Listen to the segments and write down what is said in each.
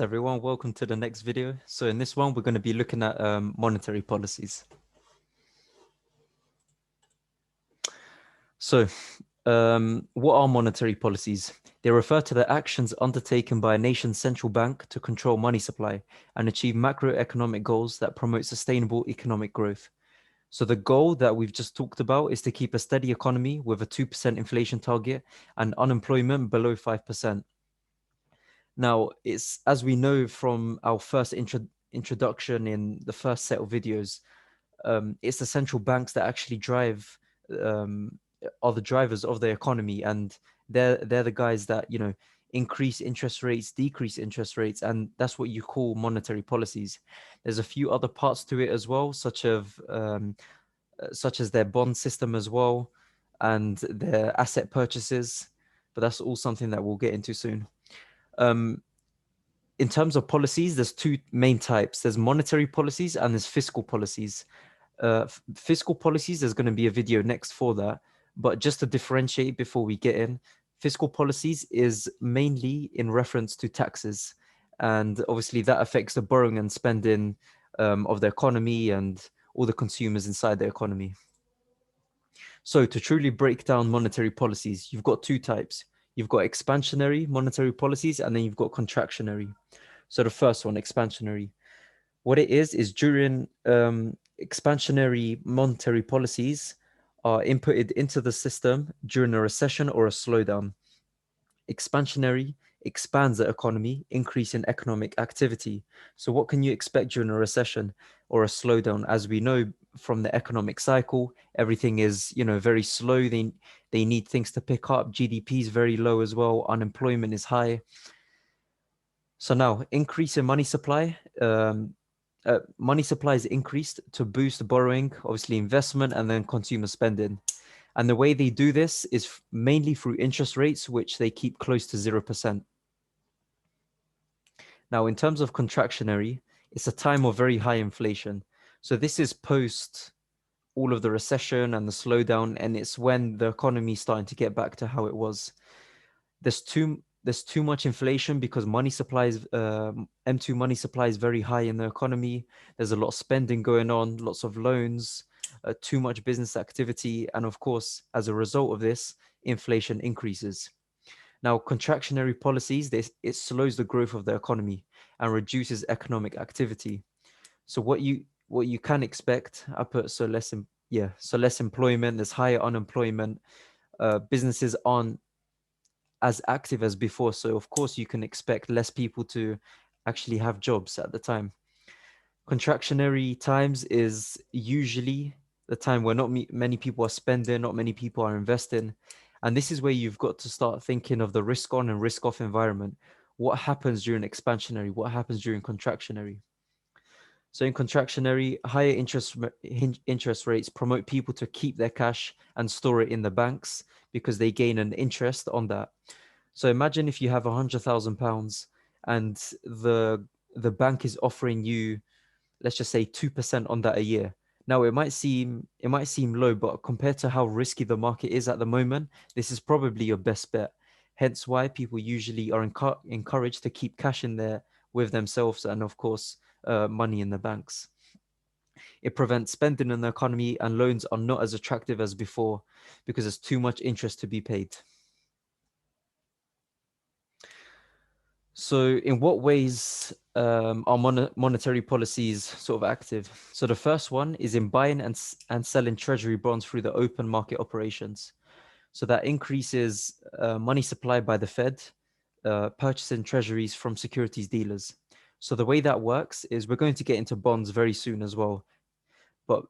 So everyone, welcome to the next video. So in this one, we're going to be looking at monetary policies. So what are monetary policies? They refer to the actions undertaken by a nation's central bank to control money supply and achieve macroeconomic goals that promote sustainable economic growth. So the goal that we've just talked about is to keep a steady economy with a 2% inflation target and unemployment below 5%. Now, it's as we know from our first introduction in the first set of videos, it's the central banks that actually drive, um, are the drivers of the economy, and they're the guys that increase interest rates, decrease interest rates, and that's what you call monetary policies. There's a few other parts to it as well, such as their bond system as well, and their asset purchases. But that's all something that we'll get into soon. Um, in terms of policies, there's two main types. There's monetary policies and there's fiscal policies. Fiscal policies, there's going to be a video next for that. But just to differentiate before we get in, fiscal policies is mainly in reference to taxes. And obviously that affects the borrowing and spending of the economy and all the consumers inside the economy. So to truly break down monetary policies, you've got two types. You've got expansionary monetary policies, and then you've got contractionary. So the first one, expansionary. What it is during expansionary monetary policies are inputted into the system during a recession or a slowdown. Expansionary expands the economy, increasing economic activity. So what can you expect during a recession or a slowdown? As we know from the economic cycle, everything is, very slow. They need things to pick up. GDP is very low as well. Unemployment is high. So now, increase in money supply. Money supply is increased to boost borrowing, obviously investment, and then consumer spending. And the way they do this is mainly through interest rates, which they keep close to 0%. Now, in terms of contractionary, it's a time of very high inflation. So this is post all of the recession and the slowdown, and it's when the economy is starting to get back to how it was. There's too much inflation because money supply is M2 money supply is very high in the economy. There's a lot of spending going on, lots of loans, too much business activity, and of course, as a result of this, inflation increases. Now, contractionary policies, it slows the growth of the economy and reduces economic activity. So what you can expect, I put so less employment, there's higher unemployment, businesses aren't as active as before. So of course you can expect less people to actually have jobs at the time. Contractionary times is usually the time where not many people are spending, not many people are investing. And this is where you've got to start thinking of the risk on and risk off environment. What happens during expansionary? What happens during contractionary? So in contractionary, higher interest rates promote people to keep their cash and store it in the banks because they gain an interest on that. So imagine if you have £100,000 and the bank is offering you, let's just say 2% on that a year. Now it might seem low, but compared to how risky the market is at the moment, this is probably your best bet. Hence why people usually are encouraged to keep cash in there with themselves and of course money in the banks. It prevents spending in the economy, and loans are not as attractive as before because there's too much interest to be paid. So in what ways are monetary policies sort of active? So the first one is in buying and selling treasury bonds through the open market operations. So that increases money supplied by the Fed, purchasing treasuries from securities dealers. So the way that works is we're going to get into bonds very soon as well. But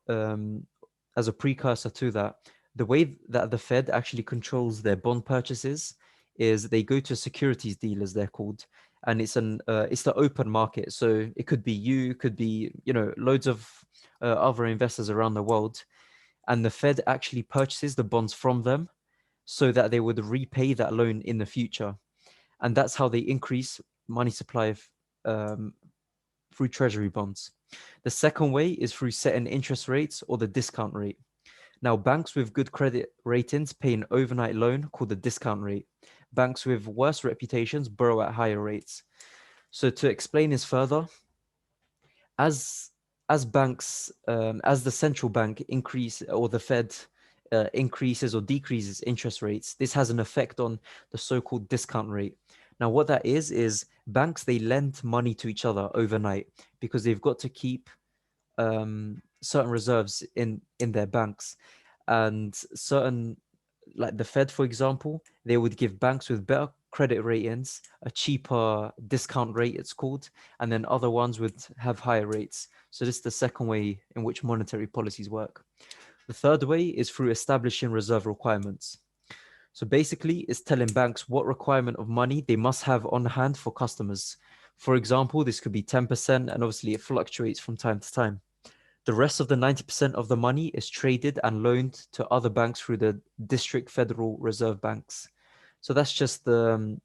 as a precursor to that, the way that the Fed actually controls their bond purchases is they go to securities dealers, they're called, and it's the open market. So it could be you, it could be loads of other investors around the world, and the Fed actually purchases the bonds from them so that they would repay that loan in the future, and that's how they increase money supply through treasury bonds. The second way is through setting interest rates or the discount rate. Now, banks with good credit ratings pay an overnight loan called the discount rate. Banks with worse reputations borrow at higher rates. So to explain this further, as as banks, as the central bank increase, or the Fed increases or decreases interest rates, this has an effect on the so-called discount rate. Now, what that is banks, they lend money to each other overnight because they've got to keep certain reserves in their banks, and certain, like the Fed, for example, they would give banks with better credit ratings a cheaper discount rate, it's called, and then other ones would have higher rates. So this is the second way in which monetary policies work. The third way is through establishing reserve requirements. So basically, it's telling banks what requirement of money they must have on hand for customers. For example, this could be 10%, and obviously it fluctuates from time to time. The rest of the 90% of the money is traded and loaned to other banks through the district Federal Reserve banks. So that's just the,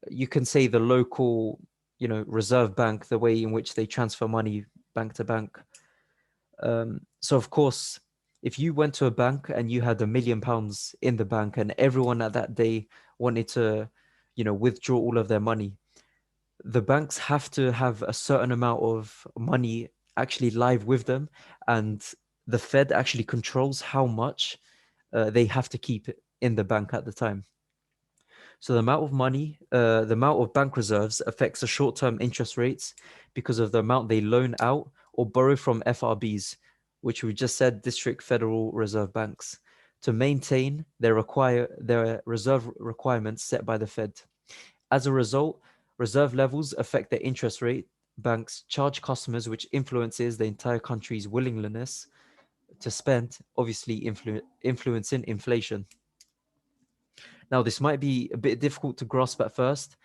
you can say, the local, reserve bank, the way in which they transfer money bank to bank. So of course, if you went to a bank and you had £1 million in the bank and everyone at that day wanted to, withdraw all of their money, the banks have to have a certain amount of money actually live with them, and the Fed actually controls how much they have to keep in the bank at the time. So the amount of money, the amount of bank reserves affects the short-term interest rates because of the amount they loan out or borrow from FRBs, which we just said, District Federal Reserve Banks, to maintain their reserve requirements set by the Fed. As a result, reserve levels affect the interest rate banks charge customers, which influences the entire country's willingness to spend, obviously influencing inflation. Now, this might be a bit difficult to grasp at first,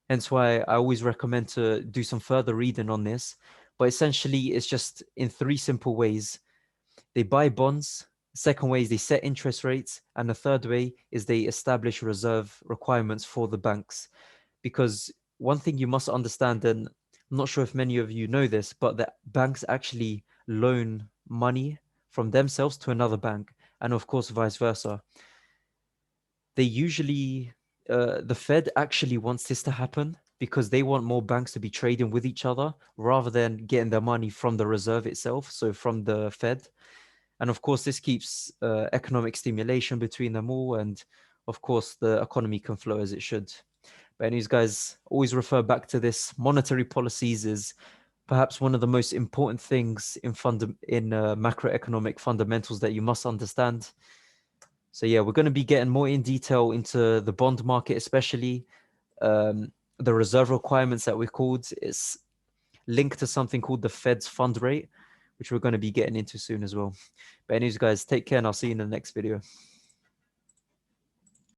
hence why I always recommend to do some further reading on this. But essentially, it's just in three simple ways. They buy bonds. Second way is they set interest rates. And the third way is they establish reserve requirements for the banks. Because one thing you must understand, and I'm not sure if many of you know this, but that banks actually loan money from themselves to another bank, and of course, vice versa. They usually, the Fed actually wants this to happen because they want more banks to be trading with each other rather than getting their money from the reserve itself, so from the Fed. And of course, this keeps economic stimulation between them all, and of course, the economy can flow as it should. But anyways, guys, always refer back to this. Monetary policies is perhaps one of the most important things in macroeconomic fundamentals that you must understand. So yeah, we're going to be getting more in detail into the bond market, especially the reserve requirements that we called. It's linked to something called the Fed's fund rate, which we're going to be getting into soon as well. But anyways, guys, take care and I'll see you in the next video.